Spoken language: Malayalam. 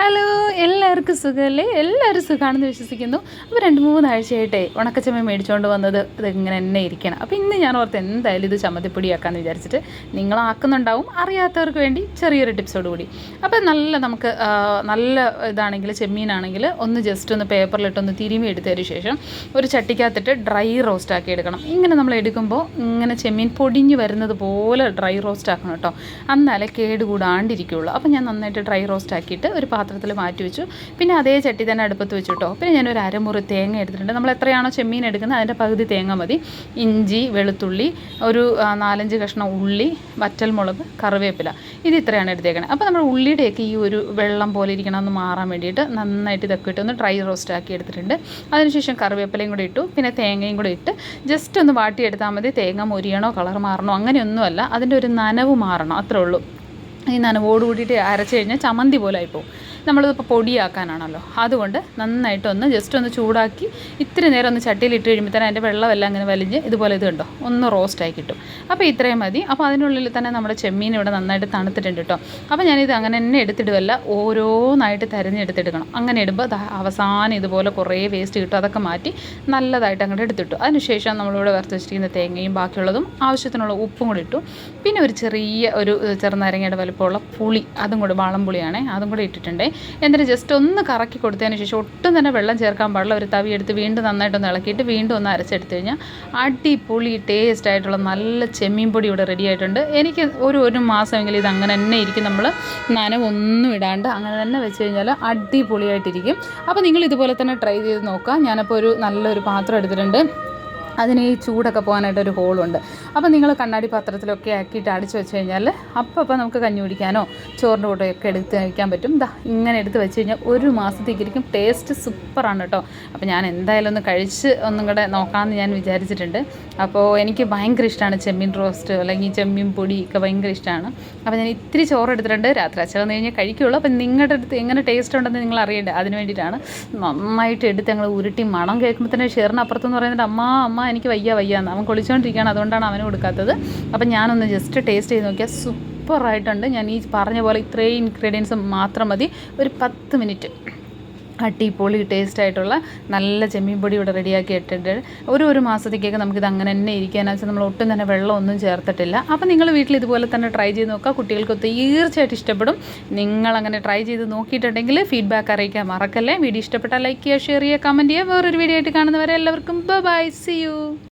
ഹലോ, എല്ലാവർക്കും സുഖമല്ലേ? എല്ലാവരും സുഖമാണെന്ന് വിശ്വസിക്കുന്നു. അപ്പോൾ 2-3 ആഴ്ചയായിട്ടേ ഉണക്കച്ചമ്മ മേടിച്ചുകൊണ്ട് വന്നത് ഇതിങ്ങനെ തന്നെ ഇരിക്കണം. അപ്പോൾ ഇന്ന് ഞാൻ ഓർത്ത് എന്തായാലും ഇത് ചമ്മന്തിപ്പൊടിയാക്കാമെന്ന് വിചാരിച്ചിട്ട് നിങ്ങളാക്കുന്നുണ്ടാവും. അറിയാത്തവർക്ക് വേണ്ടി ചെറിയൊരു ടിപ്സോടുകൂടി. അപ്പോൾ നമുക്ക് നല്ല ഇതാണെങ്കിൽ ചെമ്മീനാണെങ്കിൽ ഒന്ന് ജസ്റ്റ് ഒന്ന് പേപ്പറിലിട്ടൊന്ന് തിരുമി എടുത്തതിന് ശേഷം ഒരു ചട്ടിക്കകത്തിട്ട് ഡ്രൈ റോസ്റ്റ് ആക്കി എടുക്കണം. ഇങ്ങനെ നമ്മൾ എടുക്കുമ്പോൾ ഇങ്ങനെ ചെമ്മീൻ പൊടിഞ്ഞ് വരുന്നത് പോലെ ഡ്രൈ റോസ്റ്റ് ആക്കണം കേട്ടോ. എന്നാലേ കേടുകൂടാണ്ടിരിക്കുകയുള്ളൂ. അപ്പോൾ ഞാൻ നന്നായിട്ട് ഡ്രൈ റോസ്റ്റ് ആക്കിയിട്ട് ഒരു പാത്രത്തിൽ മാറ്റി വെച്ചു. പിന്നെ അതേ ചട്ടി തന്നെ അടുപ്പത്ത് വെച്ചു കേട്ടോ. പിന്നെ ഞാനൊരു അരമുറി തേങ്ങ എടുത്തിട്ടുണ്ട്. നമ്മൾ എത്രയാണോ ചെമ്മീൻ എടുക്കുന്നത് അതിൻ്റെ പകുതി തേങ്ങ മതി. ഇഞ്ചി, വെളുത്തുള്ളി, ഒരു 4-5 കഷ്ണം ഉള്ളി, വറ്റൽമുളക്, കറിവേപ്പില, ഇത് ഇത്രയാണ് എടുത്തേക്കണത്. അപ്പോൾ നമ്മൾ ഉള്ളിയുടെയൊക്കെ ഈ ഒരു വെള്ളം പോലെ ഇരിക്കണമെന്ന് മാറാൻ വേണ്ടിയിട്ട് നന്നായിട്ട് ഇതൊക്കെ ഇട്ടൊന്ന് ഡ്രൈ റോസ്റ്റ് ആക്കി എടുത്തിട്ടുണ്ട്. അതിനുശേഷം കറിവേപ്പിലയും കൂടി ഇട്ടു. പിന്നെ തേങ്ങയും കൂടി ഇട്ട് ജസ്റ്റ് ഒന്ന് വാട്ടിയെടുത്താൽ മതി. തേങ്ങ മൊരിയണോ കളർ മാറണോ അങ്ങനെയൊന്നുമല്ല, അതിൻ്റെ ഒരു നനവ് മാറണം, അത്രേ ഉള്ളൂ. ഈ നനവോട് കൂടിയിട്ട് അരച്ച് കഴിഞ്ഞാൽ ചമ്മന്തി പോലെ ആയിപ്പോവും. നമ്മളിതിപ്പോൾ പൊടിയാക്കാനാണല്ലോ, അതുകൊണ്ട് നന്നായിട്ടൊന്ന് ജസ്റ്റ് ഒന്ന് ചൂടാക്കി ഇത്തിരി നേരം ഒന്ന് ചട്ടിയിലിട്ട് കഴിയുമ്പോഴത്തേനും അതിൻ്റെ വെള്ളമെല്ലാം അങ്ങനെ വലിഞ്ഞ് ഇതുപോലെ ഇത് കണ്ടോ ഒന്ന് റോസ്റ്റായി കിട്ടും. അപ്പോൾ ഇത്രയും മതി. അപ്പോൾ അതിനുള്ളിൽ തന്നെ നമ്മുടെ ചെമ്മീൻ ഇവിടെ നന്നായിട്ട് തണുത്തിട്ടുണ്ട് കേട്ടോ. അപ്പോൾ ഞാനിത് അങ്ങനെ തന്നെ എടുത്തിടുമല്ല, ഓരോന്നായിട്ട് തിരഞ്ഞെടുത്തെടുക്കണം. അങ്ങനെ ഇടുമ്പോൾ അവസാനം ഇതുപോലെ കുറേ വേസ്റ്റ് കിട്ടും. അതൊക്കെ മാറ്റി നല്ലതായിട്ട് അങ്ങോട്ട് എടുത്തിട്ടു. അതിനുശേഷം നമ്മളിവിടെ വറുത്ത് വെച്ചിരിക്കുന്ന തേങ്ങയും ബാക്കിയുള്ളതും ആവശ്യത്തിനുള്ള ഉപ്പും കൂടി ഇട്ടു. പിന്നെ ഒരു ചെറുനാരങ്ങയുടെ വലുപ്പമുള്ള പുളി, അതും കൂടി വാളംപുളിയാണേ, അതും കൂടി ഇട്ടിട്ടുണ്ട്. എന്നിട്ട് ജസ്റ്റ് ഒന്ന് കറക്കി കൊടുത്തതിന് ശേഷം ഒട്ടും തന്നെ വെള്ളം ചേർക്കാൻ പാടില്ല. ഒരു തവി എടുത്ത് വീണ്ടും നന്നായിട്ടൊന്ന് ഇളക്കിയിട്ട് വീണ്ടും ഒന്ന് അരച്ചെടുത്ത് കഴിഞ്ഞാൽ അടിപൊളി ടേസ്റ്റ് ആയിട്ടുള്ള നല്ല ചെമ്മീൻ പൊടി ഇവിടെ റെഡി ആയിട്ടുണ്ട്. എനിക്ക് ഒരു മാസമെങ്കിലും ഇത് അങ്ങനെ തന്നെ ഇരിക്കും. നമ്മൾ നനവൊന്നും ഇടാണ്ട് അങ്ങനെ തന്നെ വെച്ച് കഴിഞ്ഞാൽ അടിപൊളിയായിട്ടിരിക്കും. അപ്പോൾ നിങ്ങൾ ഇതുപോലെ തന്നെ ട്രൈ ചെയ്ത് നോക്കുക. ഞാനപ്പോൾ നല്ലൊരു പാത്രം എടുത്തിട്ടുണ്ട്. അതിന് ഈ ചൂടൊക്കെ പോകാനായിട്ടൊരു ഹോളുണ്ട്. അപ്പോൾ നിങ്ങൾ കണ്ണാടി പാത്രത്തിലൊക്കെ ആക്കിയിട്ട് അടിച്ച് വെച്ച് കഴിഞ്ഞാൽ അപ്പോൾ നമുക്ക് കഞ്ഞി കുടിക്കാനോ ചോറിൻ്റെ കൂടെയൊക്കെ എടുത്ത് കഴിക്കാൻ പറ്റും. ഇങ്ങനെ എടുത്ത് വെച്ച് കഴിഞ്ഞാൽ ഒരു മാസത്തേക്കിരിക്കും. ടേസ്റ്റ് സൂപ്പറാണ് കേട്ടോ. അപ്പോൾ ഞാൻ എന്തായാലും ഒന്ന് കഴിച്ച് ഒന്നും കൂടെ നോക്കാമെന്ന് ഞാൻ വിചാരിച്ചിട്ടുണ്ട്. അപ്പോൾ എനിക്ക് ഭയങ്കര ഇഷ്ടമാണ് ചെമ്മീൻ റോസ്റ്റ് അല്ലെങ്കിൽ ചെമ്മീൻ പൊടി ഒക്കെ ഭയങ്കര ഇഷ്ടമാണ്. അപ്പോൾ ഞാൻ ഇത്തിരി ചോറ് എടുത്തിട്ടുണ്ട്. രാത്രി അച്ഛൻ വന്നു കഴിഞ്ഞാൽ കഴിക്കുകയുള്ളൂ. അപ്പോൾ നിങ്ങളുടെ അടുത്ത് എങ്ങനെ ടേസ്റ്റ് ഉണ്ടെന്ന് നിങ്ങൾ അറിയേണ്ടത്, അതിന് വേണ്ടിയിട്ടാണ് നന്നായിട്ട് എടുത്ത് ഞങ്ങൾ ഉരുട്ടി. മണം കേൾക്കുമ്പോൾ തന്നെ ഷെയറിനപ്പുറത്തെന്ന് പറയുന്നത് അമ്മ എനിക്ക് വയ്യാന്ന് അവൻ കൊളിച്ചുകൊണ്ടിരിക്കുകയാണ്, അതുകൊണ്ടാണ് അവന് കൊടുക്കാത്തത്. അപ്പം ഞാനൊന്ന് ജസ്റ്റ് ടേസ്റ്റ് ചെയ്ത് നോക്കിയാൽ സൂപ്പറായിട്ടുണ്ട്. ഞാൻ ഈ പറഞ്ഞ പോലെ ഇത്രയും ഇൻഗ്രീഡിയൻസ് മാത്രം മതി. ഒരു 10 മിനിറ്റ് അടിപൊളി ടേസ്റ്റ് ആയിട്ടുള്ള നല്ല ചെമ്മീൻ പൊടി ഇവിടെ റെഡിയാക്കി ഇട്ടിട്ട് ഒരു മാസത്തേക്കൊക്കെ നമുക്കിത് അങ്ങനെ തന്നെ ഇരിക്കാന്ന് വെച്ചാൽ നമ്മൾ ഒട്ടും തന്നെ വെള്ളമൊന്നും ചേർത്തിട്ടില്ല. അപ്പോൾ നിങ്ങൾ വീട്ടിൽ ഇതുപോലെ തന്നെ ട്രൈ ചെയ്ത് നോക്കുക. കുട്ടികൾക്ക് തീർച്ചയായിട്ടും ഇഷ്ടപ്പെടും. നിങ്ങളങ്ങനെ ട്രൈ ചെയ്ത് നോക്കിയിട്ടുണ്ടെങ്കിൽ ഫീഡ്ബാക്ക് അറിയിക്കാൻ മറക്കല്ലേ. വീഡിയോ ഇഷ്ടപ്പെട്ടാൽ ലൈക്ക് ചെയ്യുക, ഷെയർ ചെയ്യുക, കമൻറ്റ് ചെയ്യുക. വേറൊരു വീഡിയോ ആയിട്ട് കാണുന്നവരെ എല്ലാവർക്കും ബൈ, സീ യു.